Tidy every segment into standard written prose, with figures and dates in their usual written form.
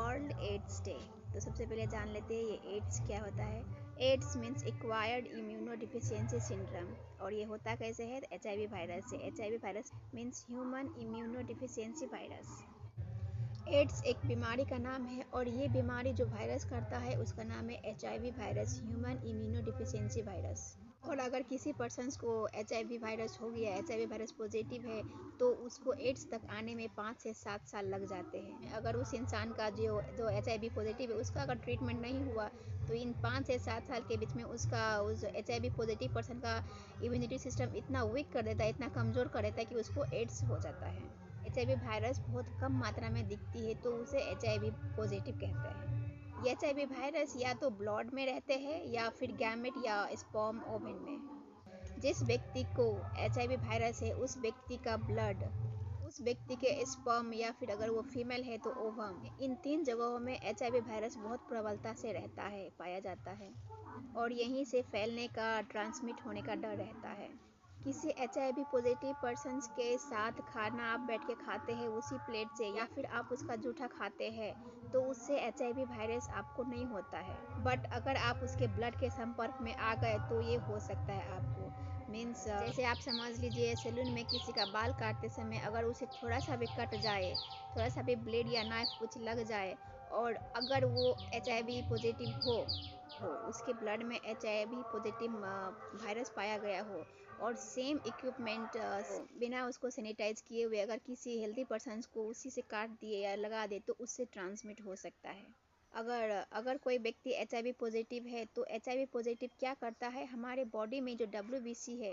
World ads day. तो सबसे पहले जान लेते हैं ये एड्स क्या होता है। AIDS means acquired immuno deficiency syndrome, और ये होता कैसे है, HIV वायरस से। HIV virus means human immuno deficiency virus. AIDS एक बीमारी का नाम है, और ये बीमारी जो वायरस करता है उसका नाम है HIV virus, human immuno deficiency virus. और अगर किसी पर्सन्स को HIV वायरस हो गया, HIV वायरस पॉजिटिव है, तो उसको एड्स तक आने में 5 से 7 साल लग जाते हैं। अगर उस इंसान का जो जो HIV पॉजिटिव है उसका अगर ट्रीटमेंट नहीं हुआ, तो इन 5 से 7 साल के बीच में उसका उस HIV पॉजिटिव पर्सन का इम्यूनिटी सिस्टम इतना वीक कर देता है, इतना कमज़ोर कर देता है कि उसको एड्स हो जाता है। HIV वायरस बहुत कम मात्रा में दिखती है, तो उसे HIV पॉजिटिव कहते हैं। ये HIV वायरस या तो ब्लड में रहते हैं या फिर गैमेट या स्पर्म ओवन में। जिस व्यक्ति को HIV वायरस है उस व्यक्ति का ब्लड, उस व्यक्ति के स्पर्म, या फिर अगर वो फीमेल है तो ओवम, इन 3 जगहों में HIV वायरस बहुत प्रबलता से रहता है, पाया जाता है, और यहीं से फैलने का, ट्रांसमिट होने का डर रहता है। किसी HIV पॉजिटिव पर्सन के साथ खाना आप बैठ के खाते हैं उसी प्लेट से, या फिर आप उसका जूठा खाते हैं, तो उससे HIV वायरस आपको नहीं होता है। बट अगर आप उसके ब्लड के संपर्क में आ गए तो ये हो सकता है आपको। मीन्स जैसे आप समझ लीजिए सैलून में किसी का बाल काटते समय अगर उसे थोड़ा सा भी कट जाए, थोड़ा सा भी ब्लेड या नाइफ कुछ लग जाए, और अगर वो HIV पॉजिटिव हो, उसके ब्लड में HIV पॉजिटिव वायरस पाया गया हो, और सेम इक्विपमेंट बिना उसको सैनिटाइज किए हुए अगर किसी हेल्दी पर्सन को उसी से काट दिए या लगा दे, तो उससे ट्रांसमिट हो सकता है। अगर अगर कोई व्यक्ति HIV पॉजिटिव है, तो HIV पॉजिटिव क्या करता है, हमारे बॉडी में जो WBC है,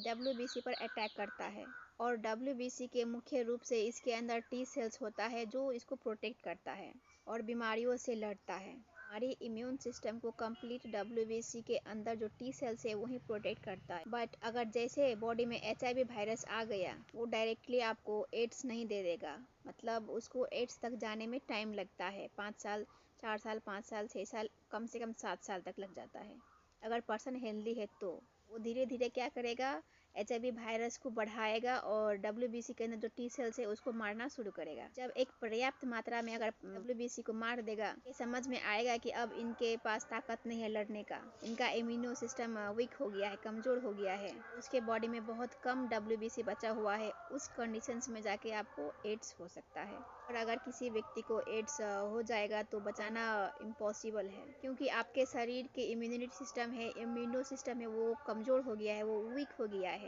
WBC पर अटैक करता है, और WBC के मुख्य रूप से इसके अंदर T सेल्स होता है जो इसको प्रोटेक्ट करता है और बीमारियों से लड़ता है। हमारी इम्यून सिस्टम को कंप्लीट WBC के अंदर जो T सेल्स है वही प्रोटेक्ट करता है। बट अगर जैसे बॉडी में HIV वायरस आ गया, वो डायरेक्टली आपको एड्स नहीं दे देगा, मतलब उसको एड्स तक जाने में टाइम लगता है, 5 साल, 4 साल, 5 साल, 6 साल, कम से कम 7 साल तक लग जाता है। अगर पर्सन हेल्दी है तो वो धीरे धीरे क्या करेगा, HIV वायरस को बढ़ाएगा और WBC के अंदर जो T सेल्स है उसको मारना शुरू करेगा। जब एक पर्याप्त मात्रा में अगर WBC को मार देगा, ये समझ में आएगा कि अब इनके पास ताकत नहीं है लड़ने का, इनका इम्यूनो सिस्टम वीक हो गया है, कमज़ोर हो गया है, उसके बॉडी में बहुत कम WBC बचा हुआ है, उस कंडीशंस में जाके आपको एड्स हो सकता है। और अगर किसी व्यक्ति को एड्स हो जाएगा तो बचाना इम्पॉसिबल है, क्योंकि आपके शरीर के इम्यूनिटी सिस्टम है, इम्यूनो सिस्टम है, वो कमज़ोर हो गया है, वो वीक हो गया है।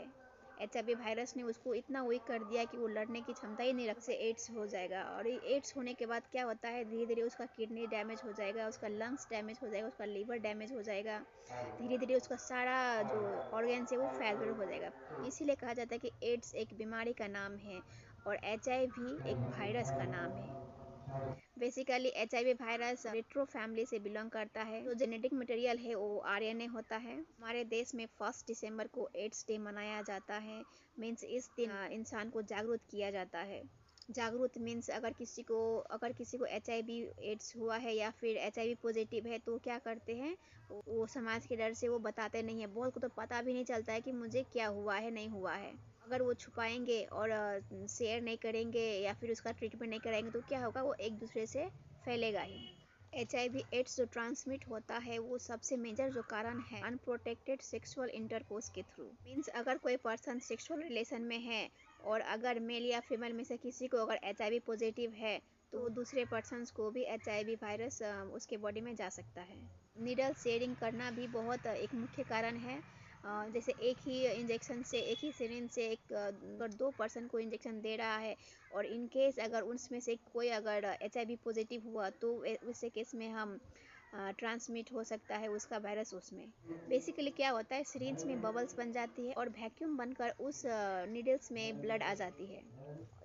HIV वायरस ने उसको इतना वीक कर दिया कि वो लड़ने की क्षमता ही नहीं रख से एड्स हो जाएगा। और ये एड्स होने के बाद क्या होता है, धीरे धीरे उसका किडनी डैमेज हो जाएगा, उसका लंग्स डैमेज हो जाएगा, उसका लीवर डैमेज हो जाएगा, धीरे धीरे उसका सारा जो ऑर्गेन्स है वो फेल्योर हो जाएगा। इसीलिए कहा जाता है कि एड्स एक बीमारी का नाम है और HIV एक वायरस का नाम है। Basically HIV virus retro family से बिलोंग करता है। जो जेनेटिक मटेरियल है वो RNA होता है। हमारे देश में 1 दिसंबर को एड्स डे मनाया जाता है। मीन्स इस दिन इंसान को जागरूक किया जाता है। जागरूक मीन्स अगर किसी को HIV एड्स हुआ है या फिर HIV पॉजिटिव है तो क्या करते हैं, वो समाज के डर से वो बताते नहीं है। बहुत को तो पता भी नहीं चलता है कि मुझे क्या हुआ है, नहीं हुआ है। अगर वो छुपाएंगे और शेयर नहीं करेंगे या फिर उसका ट्रीटमेंट नहीं कराएंगे तो क्या होगा, वो एक दूसरे से फैलेगा ही। HIV एड्स जो ट्रांसमिट होता है वो सबसे मेजर जो कारण है अनप्रोटेक्टेड सेक्सुअल इंटरकोर्स के थ्रू। मीन्स अगर कोई पर्सन सेक्सुअल रिलेशन में है और अगर मेल या फीमेल में से किसी को अगर HIV पॉजिटिव है, तो दूसरे पर्सन्स को भी HIV वायरस उसके बॉडी में जा सकता है। नीडल शेयरिंग करना भी बहुत एक मुख्य कारण है। जैसे एक ही इंजेक्शन से, एक ही सिरिंज से अगर 2 पर्सन को इंजेक्शन दे रहा है और इन केस अगर उनमें से कोई अगर HIV पॉजिटिव हुआ, तो वैसे केस में हम ट्रांसमिट हो सकता है उसका वायरस उसमें। बेसिकली क्या होता है, सिरिंज में बबल्स बन जाती है और वैक्यूम बनकर उस नीडल्स में ब्लड आ जाती है।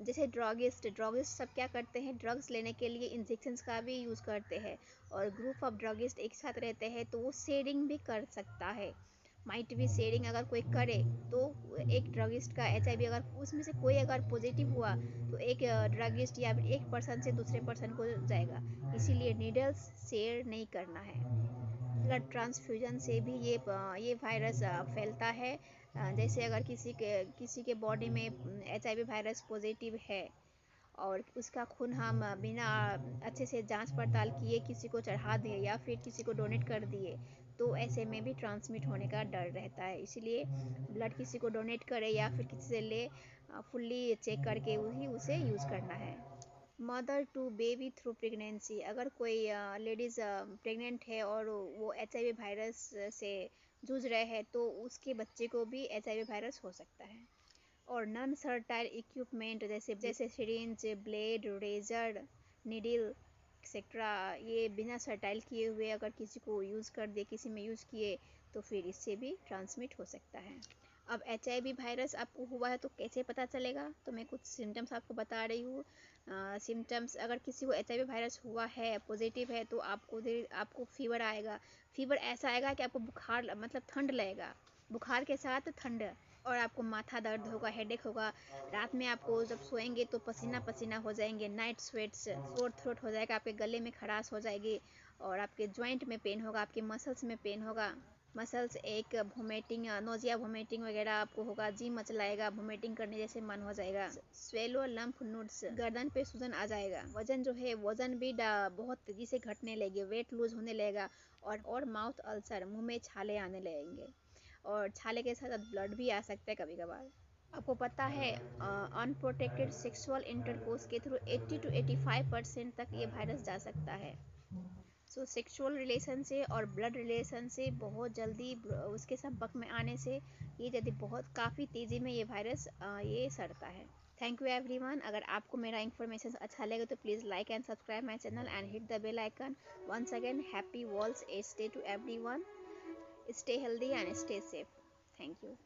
जैसे ड्रगिस्ट सब क्या करते हैं, ड्रग्स लेने के लिए इंजेक्शंस का भी यूज़ करते हैं, और ग्रुप ऑफ ड्रगिस्ट एक साथ रहते हैं तो वो शेयरिंग भी कर सकता है। माइट भी शेयरिंग अगर कोई करे तो एक ड्रगिस्ट का HIV अगर उसमें से कोई अगर पॉजिटिव हुआ, तो एक ड्रगिस्ट या फिर एक पर्सन से दूसरे पर्सन को जाएगा। इसीलिए नीडल्स शेयर नहीं करना है। ब्लड ट्रांसफ्यूजन से भी ये वायरस फैलता है। जैसे अगर किसी के बॉडी में HIV वायरस पॉजिटिव है और उसका खून हम बिना अच्छे से जांच पड़ताल किए किसी को चढ़ा दिए या फिर किसी को डोनेट कर दिए तो ऐसे में भी ट्रांसमिट होने का डर रहता है। इसलिए ब्लड किसी को डोनेट करे या फिर किसी से ले फुल्ली चेक करके ही उसे यूज़ करना है। Mother to baby through pregnancy, अगर कोई लेडीज़ प्रेग्नेंट है और वो HIV वायरस से जूझ रहे हैं तो उसके बच्चे को भी HIV वायरस हो सकता है। और नॉन सर्टाइल इक्विपमेंट जैसे जैसे syringe, blade, razor, needle etcetera, ये बिना सर्टाइल किए हुए अगर किसी को यूज़ कर दिए, किसी में यूज़ किए तो फिर इससे भी ट्रांसमिट हो सकता है। अब HIV वायरस आपको हुआ है तो कैसे पता चलेगा, तो मैं कुछ सिम्टम्स आपको बता रही हूँ। सिम्टम्स, अगर किसी को HIV वायरस हुआ है, पॉजिटिव है, तो आपको फीवर आएगा। फीवर ऐसा आएगा कि आपको बुखार मतलब ठंड लगेगा, बुखार के साथ ठंड, और आपको माथा दर्द होगा, हेडेक होगा। रात में आपको जब सोएंगे तो पसीना पसीना हो जाएंगे, नाइट स्वेट्स, सोर थ्रोट हो जाएगा, आपके गले में खराश हो जाएगी और आपके जॉइंट में पेन होगा, आपके मसल्स में पेन होगा, मसल्स एक, वोमिटिंग, नोजिया वोमिटिंग वगैरह आपको होगा, जी मचलाएगा, वोमिटिंग करने जैसे मन हो जाएगा, स्वेलो लंप नोड्स, गर्दन पे सूजन आ जाएगा, वजन जो है वजन भी बहुत तेजी से घटने लगेगा, वेट लूज होने लगेगा, और माउथ अल्सर, मुंह में छाले आने लगेंगे, और छाले के साथ ब्लड भी आ सकता है कभी कभार। आपको पता है अनप्रोटेक्टेड सेक्सुअल इंटरकोर्स के थ्रू 80 to 85% तक ये वायरस जा सकता है। सो सेक्सुअल रिलेशन से और ब्लड रिलेशन से बहुत जल्दी उसके संपर्क में आने से ये यदि बहुत काफ़ी तेज़ी में ये वायरस ये सड़ता है। Thank you everyone. अगर आपको मेरा इन्फॉर्मेशन अच्छा लगे तो please like and subscribe my channel and hit the bell icon. Once again happy world's age day to everyone. Stay healthy and stay safe. Thank you.